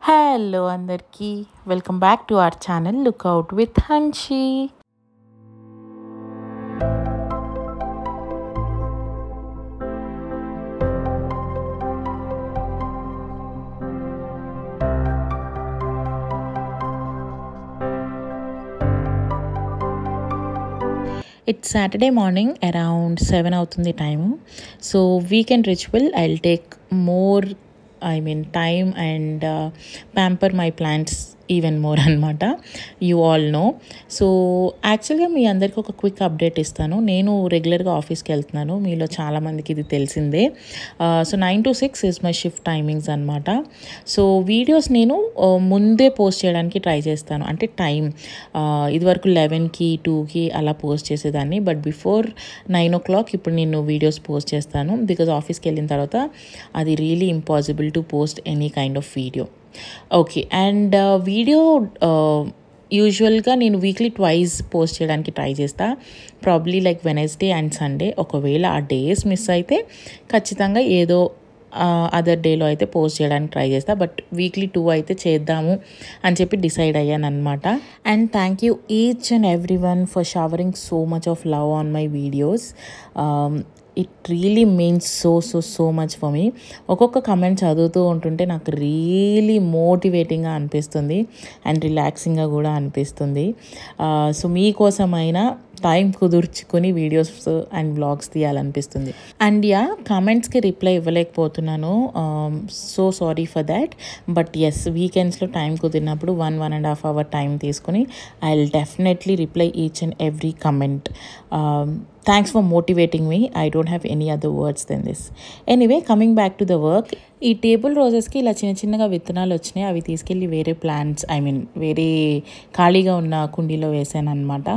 Hello అందరికీ welcome back to our channel lookout with Hanshi. It's Saturday morning around 7 అవుతుంది time. So weekend ritual I will take more time and pamper my plants even more అనమాట. You all know. So యాక్చువల్గా మీ అందరికీ ఒక quick update ఇస్తాను. నేను రెగ్యులర్గా ఆఫీస్కి వెళ్తున్నాను, మీలో చాలామందికి ఇది తెలిసిందే. So 9 to 6 is my shift timings అనమాట. సో వీడియోస్ నేను ముందే పోస్ట్ చేయడానికి ట్రై చేస్తాను. అంటే టైం ఇదివరకు 11కి 2కి అలా పోస్ట్ చేసేదాన్ని, బట్ బిఫోర్ 9 o'clock ఇప్పుడు నేను వీడియోస్ పోస్ట్ చేస్తాను. బికాజ్ ఆఫీస్కి వెళ్ళిన తర్వాత అది really impossible to post any kind of video. Okay, and video యూజువల్గా నేను వీక్లీ ట్వైస్ పోస్ట్ చేయడానికి ట్రై చేస్తా. Probably like Wednesday and Sunday. ఒకవేళ ఆ డేస్ మిస్ అయితే ఖచ్చితంగా ఏదో అదర్ డేలో అయితే పోస్ట్ చేయడానికి ట్రై చేస్తా. బట్ వీక్లీ 2 అయితే చేద్దాము అని చెప్పి డిసైడ్ అయ్యాను అనమాట. And thank you each and every one for showering so much of love on my videos. It really means so much for me. ఒక్కొక్క కమెంట్ చదువుతూ ఉంటుంటే నాకు రియలీ మోటివేటింగ్గా అనిపిస్తుంది అండ్ రిలాక్సింగ్గా కూడా అనిపిస్తుంది. సో మీకోసమైనా టైం కుదుర్చుకొని వీడియోస్ అండ్ వ్లాగ్స్ తీయాలనిపిస్తుంది. అండ్ కామెంట్స్కి రిప్లై ఇవ్వలేకపోతున్నాను, so sorry for that. But yes, వీకెండ్స్లో టైం కుదిరినప్పుడు 1.5 hour టైం తీసుకొని I will definitely reply each and every comment. Thanks for motivating me. I don't have any other words then this. Anyway, coming back to the work. ఈ table రోజెస్కి ఇలా చిన్నగా విత్తనాలు వచ్చినాయి. అవి తీసుకెళ్ళి వేరే ప్లాంట్స్ వేరే ఖాళీగా ఉన్న కుండీలో వేసాను అనమాట.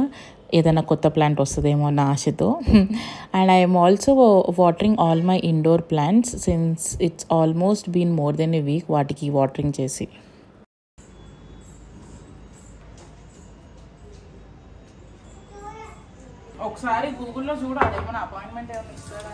ఏదైనా కొత్త ప్లాంట్ వస్తుందేమో అన్న ఆశతో. And I'm also watering all my indoor plants since it's almost been more than a week వాటికి వాటరింగ్ చేసి. ఒకసారి గూగుల్లో చూడాలి ఏమైనా అపాయింట్మెంట్ ఏమైనా ఇస్తారా.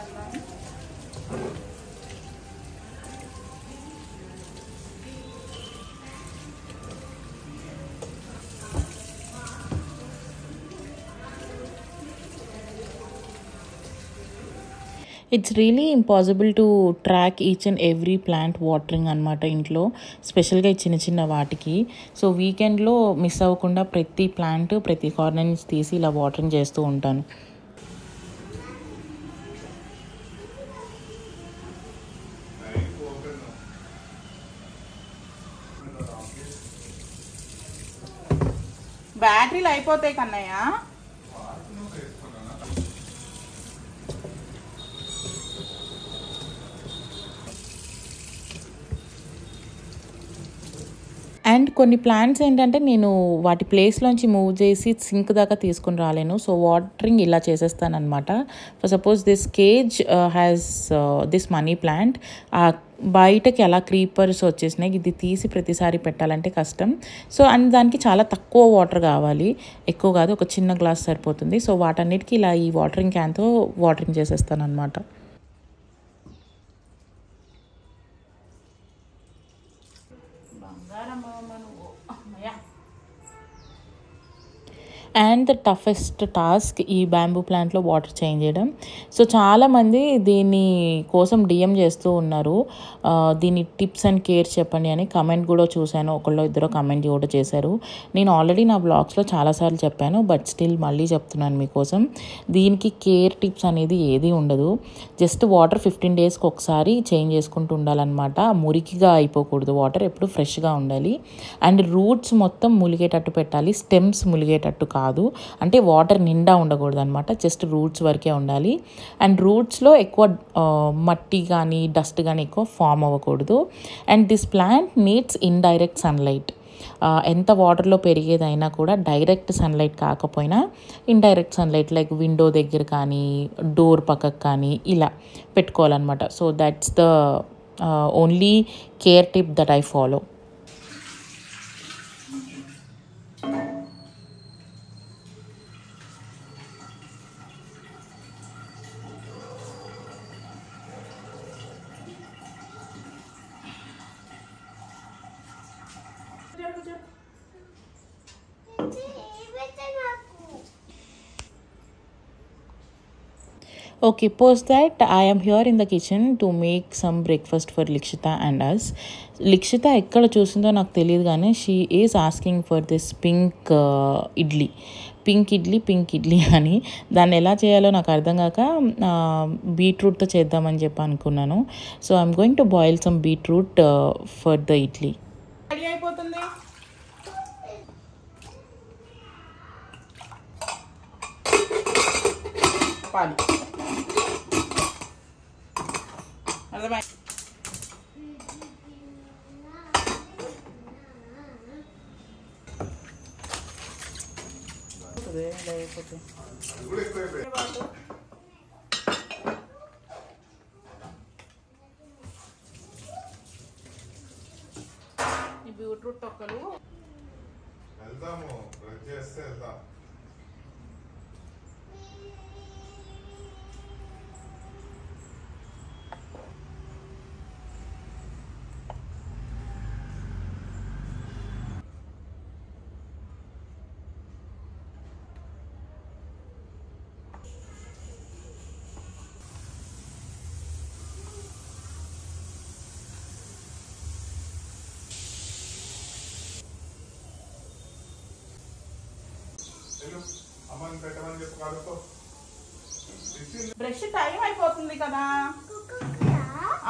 It's really impossible to track each and every plant watering అనమాట ఇంట్లో, స్పెషల్గా చిన్న వాటికి. సో వీకెండ్లో మిస్ అవ్వకుండా ప్రతి ప్లాంట్ ప్రతి కార్నర్ నుంచి తీసి ఇలా వాటరింగ్ చేస్తూ ఉంటాను. బ్యాటరీలు అయిపోతాయి కన్నయ్య. అండ్ కొన్ని ప్లాంట్స్ ఏంటంటే నేను వాటి ప్లేస్లోంచి మూవ్ చేసి సింక్ దాకా తీసుకుని రాలేను. సో వాటరింగ్ ఇలా చేసేస్తానమాట. For suppose this cage has this money plant. బయటకి అలా క్రీపర్స్ వచ్చేసినాయి. ఇది తీసి ప్రతిసారి పెట్టాలంటే కష్టం. సో అండ్ దానికి చాలా తక్కువ వాటర్ కావాలి, ఎక్కువ కాదు, ఒక చిన్న గ్లాస్ సరిపోతుంది. సో వాటన్నిటికీ ఇలా ఈ వాటరింగ్ క్యాన్తో వాటరింగ్ చేసేస్తాను అనమాట. అండ్ ద టఫెస్ట్ టాస్క్ ఈ బ్యాంబూ ప్లాంట్లో వాటర్ చేంజ్ చేయడం. సో చాలామంది దీని కోసం డిఎం చేస్తూ ఉన్నారు, దీని టిప్స్ అండ్ కేర్ చెప్పండి అని. కమెంట్ కూడా చూశాను, ఒకళ్ళు ఇద్దరు కమెంట్ కూడా చేశారు. నేను ఆల్రెడీ నా బ్లాగ్స్లో చాలాసార్లు చెప్పాను, బట్ స్టిల్ మళ్ళీ చెప్తున్నాను మీకోసం. దీనికి కేర్ టిప్స్ అనేది ఏది ఉండదు. జస్ట్ వాటర్ 15 daysకి ఒకసారి చేంజ్ చేసుకుంటూ ఉండాలన్నమాట. మురికిగా అయిపోకూడదు, వాటర్ ఎప్పుడు ఫ్రెష్గా ఉండాలి. అండ్ రూట్స్ మొత్తం ములిగేటట్టు పెట్టాలి, స్టెమ్స్ ములిగేటట్టు కాదు. అంటే వాటర్ నిండా ఉండకూడదు అనమాట, జస్ట్ రూట్స్ వరకే ఉండాలి. అండ్ రూట్స్లో ఎక్కువ మట్టి కానీ డస్ట్ కానీ ఎక్కువ ఫామ్ అవ్వకూడదు. And this plant needs indirect sunlight. ఎంత వాటర్లో పెరిగేదైనా కూడా డైరెక్ట్ సన్లైట్ కాకపోయినా ఇండైరెక్ట్ సన్లైట్ లైక్ విండో దగ్గర కానీ డోర్ పక్కకు కానీ ఇలా పెట్టుకోవాలన్నమాట. So that's the only care tip that I follow. Okay, post that I am here in the kitchen to make some breakfast for Likshita and us. Likshita ఎక్కడ చూసిందో నాకు తెలియదు కానీ she is asking for this pink idli అని. దాన్ని ఎలా చేయాలో నాకు అర్థం కాక బీట్రూట్తో చేద్దామని చెప్పి అనుకున్నాను. So I'm going to boil some beetroot for the idli. Ready అయిపోతుంది. పాలి అర్థమై ఈ బీట్రూట్ తొక్కలు వెళ్దాము బ్రష్ చేస్తే వెళ్దాం. బ్రష్ టైం అయిపోతుంది కదా.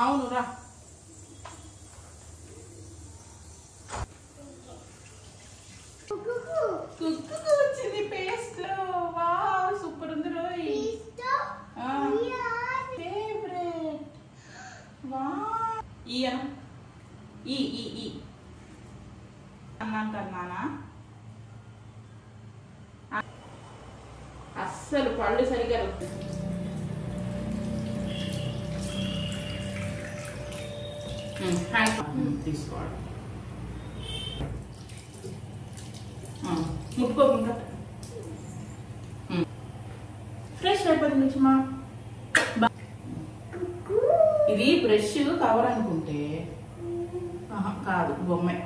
అవును రా. కుక్కు వచ్చింది పేస్ట్ లో. వా సూపర్ ఉంది రోయ్. ఫేవరెట్. వా ఈ అన్నాను కన్నానా. అస్సలు పళ్ళు సరిగా తీసుకోవాలి. ముట్టుకోకుండా ఫ్రెష్ అయిపోతుంది నిజమా. ఇది బ్రష్ కవర్ అనుకుంటే కాదు బొమ్మే.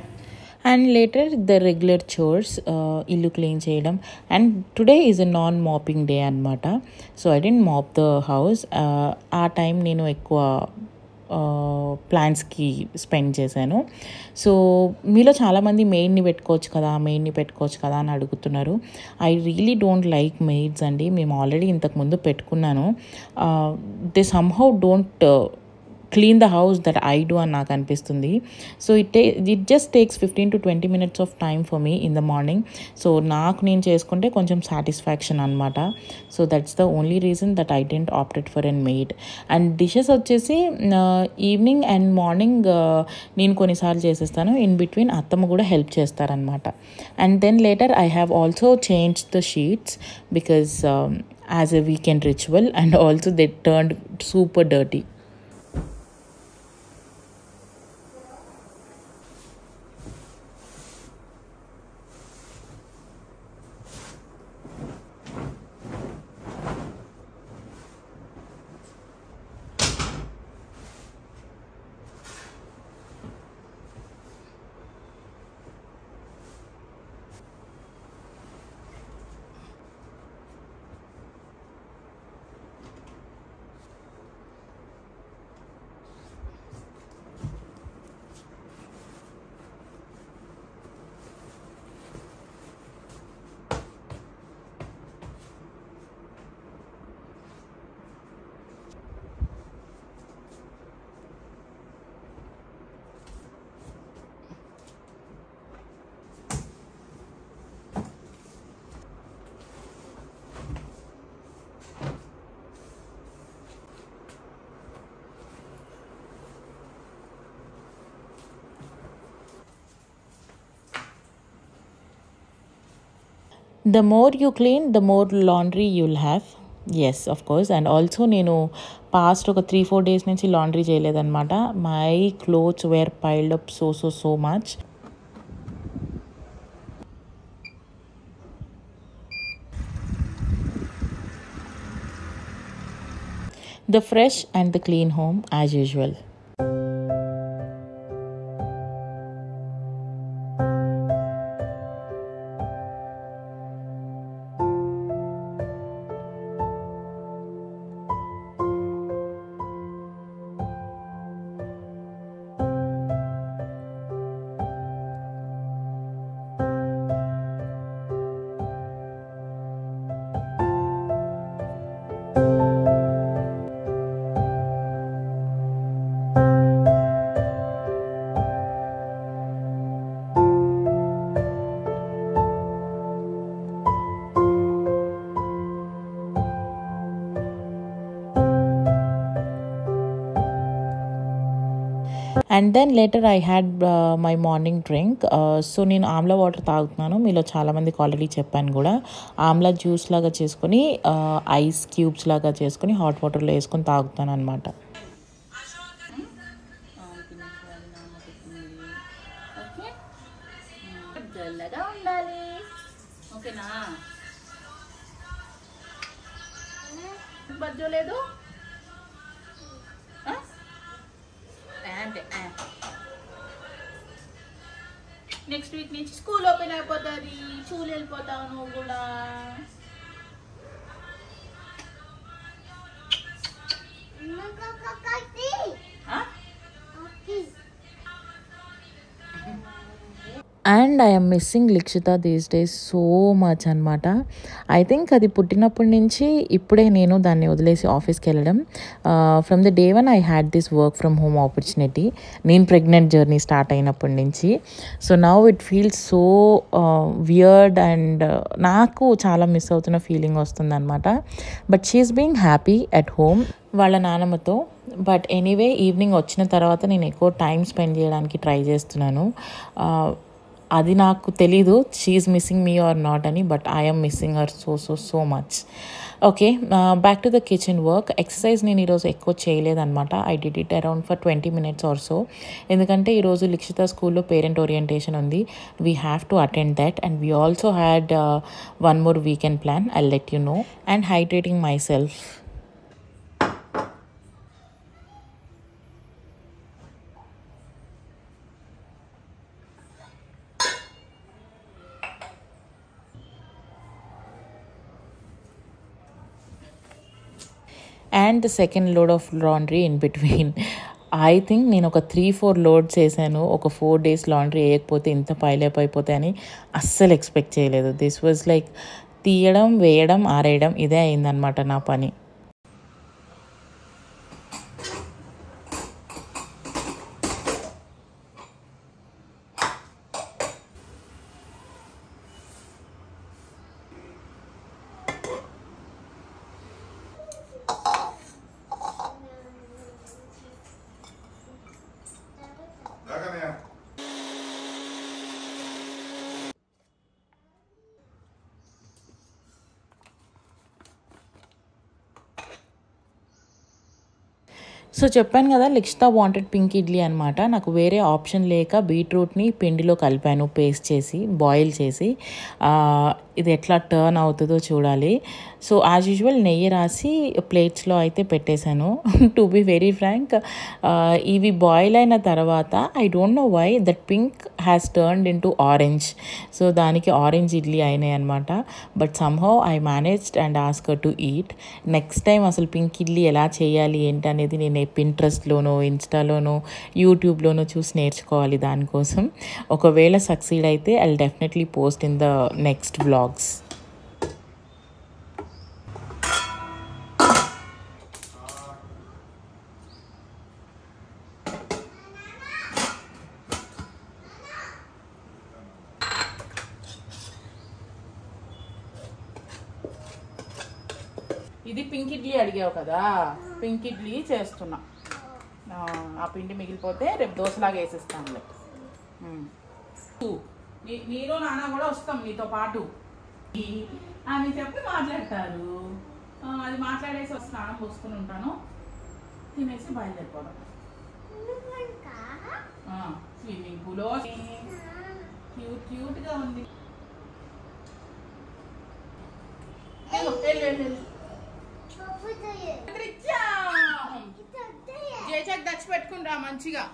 And later the regular chores, illu clean cheyadam. And today is a non mopping day anamata, so I didn't mop the house. Aa time nenu ekkuva ప్లాంట్స్కి స్పెండ్ చేశాను. సో మీలో చాలామంది మెయిడ్ని పెట్టుకోవచ్చు కదా అని అడుగుతున్నారు. I really don't like maids అండి. మేము ఆల్రెడీ ఇంతకుముందు పెట్టుకున్నాను. They somehow don't clean the house that I do అని నాకు అనిపిస్తుంది. So it just takes 15 to 20 minutes of time for me in the morning. So నాకు నేను చేసుకుంటే కొంచెం సాటిస్ఫాక్షన్ అనమాట. So that's the only reason that I didn't opted for N maid. And dishes వచ్చేసి evening and morning నేను కొన్నిసార్లు చేసేస్తాను. In between అత్తమ్మ కూడా హెల్ప్ చేస్తారనమాట. And then later I have also change the sheets because as a weekend ritual, and also they turned super dirty. The more you clean, the more laundry you'll have. Yes, of course. And also నేను past ఒక 3-4 days నుంచి laundry చేయలేదన్నమాట. My clothes were piled up so much. The fresh and the clean home as usual. And then later I had my morning drink. So నేను amla water తాగుతున్నాను. మీలో చాలామందికి already చెప్పాను కూడా. ఆమ్లా జ్యూస్ లాగా చేసుకొని ఐస్ క్యూబ్స్ లాగా చేసుకొని హాట్ వాటర్లో వేసుకొని తాగుతాను అనమాట. ఓకేనా? బజ్జోలేదు అంటే నెక్స్ట్ వీక్ నుంచి స్కూల్ ఓపెన్ అయిపోతుంది. స్కూల్ వెళ్ళిపోతావు నువ్వు కూడా. And I'm missing Likshitha these days so much అనమాట. ఐ థింక్ అది పుట్టినప్పటి నుంచి ఇప్పుడే నేను దాన్ని వదిలేసి ఆఫీస్కి వెళ్ళడం. From the day one I had this work from home opportunity. నేను ప్రెగ్నెంట్ జర్నీ స్టార్ట్ అయినప్పటి నుంచి. So now it feels so weird and నాకు చాలా మిస్ అవుతున్న ఫీలింగ్ వస్తుంది అనమాట. But she's being happy at home వాళ్ళ నాన్నమ్మతో. బట్ ఎనీవే ఈవినింగ్ వచ్చిన తర్వాత నేను ఎక్కువ టైం స్పెండ్ చేయడానికి ట్రై చేస్తున్నాను. అది నాకు తెలీదు she is missing me or not అని, but I'm missing her so much. Okay, back to the kitchen work. Exercise నేను ఈరోజు ఎక్కువ చేయలేదన్నమాట. I did it around for 20 minutes or so. ఎందుకంటే ఈరోజు లిక్షిత స్కూల్లో పేరెంట్ ఓరియంటేషన్ ఉంది. We have to attend that and we also had one more weekend plan. I let you know. And hydrating my self. And the second load of laundry in between. I think నేను ఒక 3-4 loads వేసాను. ఒక 4 days laundry వేయకపోతే ఇంత pile up అయిపోతాయని అస్సలు expect చేయలేదు. This was like తీయడం, వేయడం, ఆరేయడం ఇదే అయిందనమాట నా పని. సో చెప్పాను కదా లిక్షిత వాంటెడ్ పింక్ ఇడ్లీ అనమాట. నాకు వేరే ఆప్షన్ లేక బీట్రూట్ని పిండిలో కలిపాను, పేస్ట్ చేసి బాయిల్ చేసి. ఇది ఎట్లా టర్న్ అవుతుందో చూడాలి. సో యాజ్ యూజువల్ నెయ్యి రాసి ప్లేట్స్లో అయితే పెట్టేశాను. టు బి వెరీ ఫ్రాంక్, ఇవి బాయిల్ అయిన తర్వాత I don't know why that pink has turned in to orange. So దానికి ఆరెంజ్ ఇడ్లీ అయినాయి అనమాట. But somehow I managed and ask her to eat. Next time అసలు పింక్ ఇడ్లీ ఎలా చేయాలి ఏంటి అనేది నేను పింట్రెస్ట్లోనో, ఇన్స్టాలోనో, యూట్యూబ్లోనో చూసి నేర్చుకోవాలి దానికోసం. ఒకవేళ సక్సీడ్ అయితే I will definitely post in the next vlogs. ఇది పింక్ ఇడ్లీ అడిగావు కదా, పింక్ ఇడ్లీ చేస్తున్నా. ఆ పిండి మిగిలిపోతే రేపు దోశలాగా వేసిస్తానులే. నీలో నాన్న కూడా వస్తాం నీతో పాటు అని చెప్పి మాట్లాడతారు. అది మాట్లాడేసి స్నానం పోసుకుని ఉంటాను, తినేసి బయలుదేరిపోవడం. స్విమ్మింగ్ పూల్ క్యూట్గా ఉంది. జేచక్ దచ్చి పెట్టుకుని మంచిగా.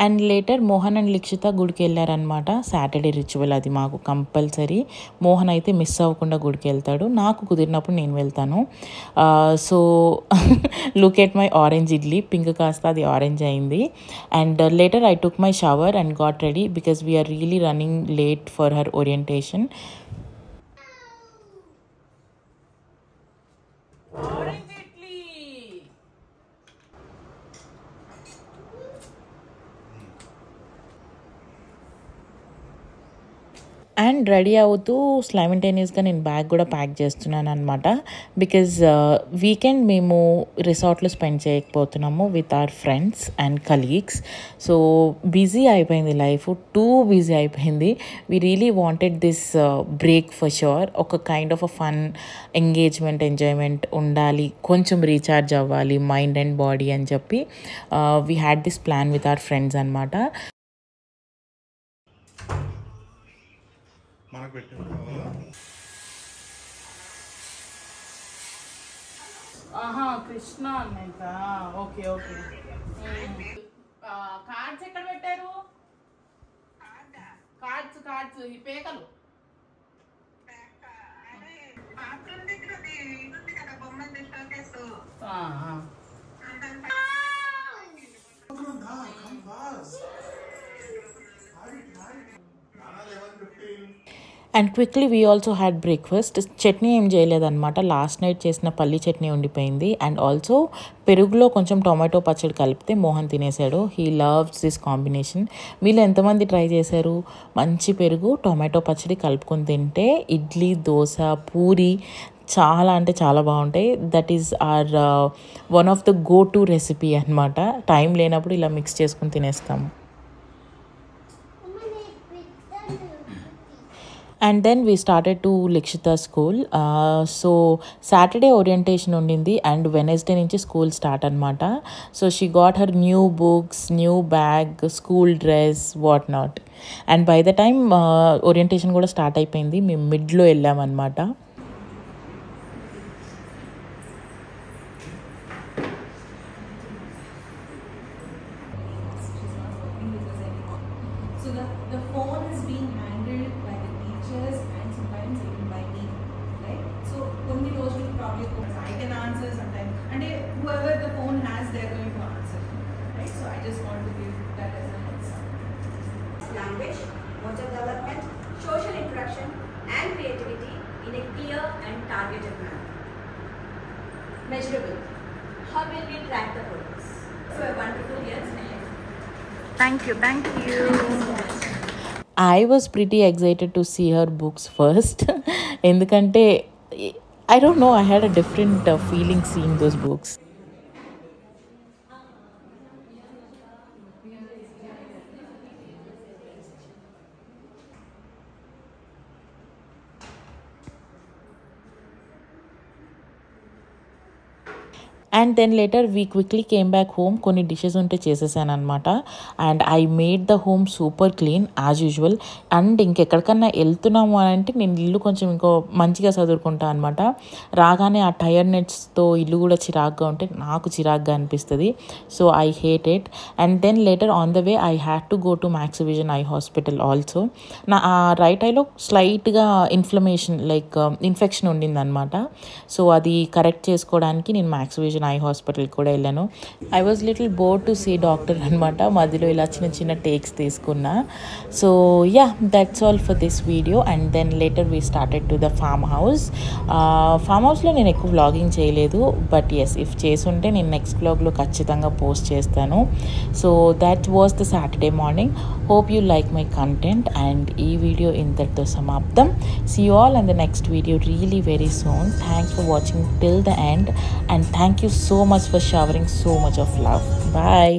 And later Mohan and Likshitha గుడికి వెళ్ళారనమాట. సాటర్డే రిచువల్ అది మాకు కంపల్సరీ. మోహన్ అయితే మిస్ అవ్వకుండా గుడికి వెళ్తాడు, నాకు కుదిరినప్పుడు నేను వెళ్తాను. So look at my orange idli. Pink కాస్త అది ఆరెంజ్ అయింది. And later I took my shower and got ready because we're really running late for her orientation. And ready అవుతూ సైమల్టేనియస్గా నేను బ్యాగ్ కూడా ప్యాక్ చేస్తున్నాను అనమాట. బికాజ్ వీకెండ్ మేము రిసార్ట్లో స్పెండ్ చేయకపోతున్నాము with our friends and colleagues. So busy అయిపోయింది లైఫ్, టూ బిజీ అయిపోయింది. We really wanted this break for sure. ఒక kind of a fun engagement, enjoyment ఉండాలి, కొంచెం రీఛార్జ్ అవ్వాలి మైండ్ అండ్ బాడీ అని చెప్పి we had this plan with our friends అనమాట. కృష్ణ అన్నయ్య. Okay okay. కార్డ్స్ ఎక్కడ పెట్టారు? కార్డ్స్ ఈ పేకలు and quickly we also had breakfast. Chutney ఏం చేయలేదన్నమాట, లాస్ట్ నైట్ చేసిన పల్లి చట్నీ ఉండిపోయింది. అండ్ ఆల్సో పెరుగులో కొంచెం టొమాటో పచ్చడి కలిపితే మోహన్ తినేసాడు. He loves this combination. వీళ్ళు ఎంతమంది ట్రై చేశారు? మంచి పెరుగు టొమాటో పచ్చడి కలుపుకొని తింటే ఇడ్లీ, దోశ, పూరి చాలా అంటే చాలా బాగుంటాయి. That is our one of the go to recipe అనమాట. టైం లేనప్పుడు ఇలా మిక్స్ చేసుకొని తినేస్తాము. And then we started to Likshitha school. So Saturday orientation ఉండింది అండ్ వెనస్డే నుంచి స్కూల్ స్టార్ట్ అనమాట. So she got her new books, new bag, school dress, what not. And by the time orientation కూడా start అయిపోయింది. మేము మిడ్లో వెళ్ళామన్నమాట. The phone is being handled by the teachers and sometimes even by me, right? So కొన్ని రోజులు probably I can answer sometimes, and whoever the phone has, they're going to answer, right? So I just want to give that as an example. Language, motor development, social interaction, and creativity in a clear and targeted manner. Measurable. How will we track the progress? So a wonderful year ahead. Thank you. I was pretty excited to see her books first. ఎందుకంటే I don't know, I had a different feeling seeing those books. And then later we quickly came back home. కొన్ని dishes ఉంటే చేసేసాను అనమాట. And I made the home super clean as usual. And ఇంకెక్కడికన్నా వెళ్తున్నాము అని అంటే నేను ఇల్లు కొంచెం ఇంకో మంచిగా చదువుకుంటాను అనమాట. రాగానే ఆ టైర్డ్నెస్తో ఇల్లు కూడా చిరాగ్గా ఉంటే నాకు చిరాగ్గా అనిపిస్తుంది. So I hate it. And then later on the way I had to go to Max Vision eye hospital also. నా రైట్ ఐలో స్లైట్గా ఇన్ఫ్లమేషన్ లైక్ ఇన్ఫెక్షన్ ఉండిందనమాట. సో అది కరెక్ట్ చేసుకోవడానికి నేను మ్యాక్స్ విజన్ ఐ హాస్పిటల్ కూడా వెళ్ళాను. I was little bore to see doctor అనమాట. మధ్యలో ఇలా చిన్న చిన్న టేక్స్ తీసుకున్నా. So yeah, that's all for this video. And then later we started to the farm house. Form హౌస్లో నేను ఎక్కువ వ్లాగింగ్ చేయలేదు, బట్ ఎస్ ఇఫ్ చేసుంటే నేను నెక్స్ట్ వ్లాగ్లో ఖచ్చితంగా పోస్ట్ చేస్తాను. So that was the Saturday morning. Hope you like my content. And ఈ వీడియో ఇంతటితో సమాప్తం. See you all in the next video really very soon. Thanks for watching till the end and thank you so much for showering so much of love. Bye.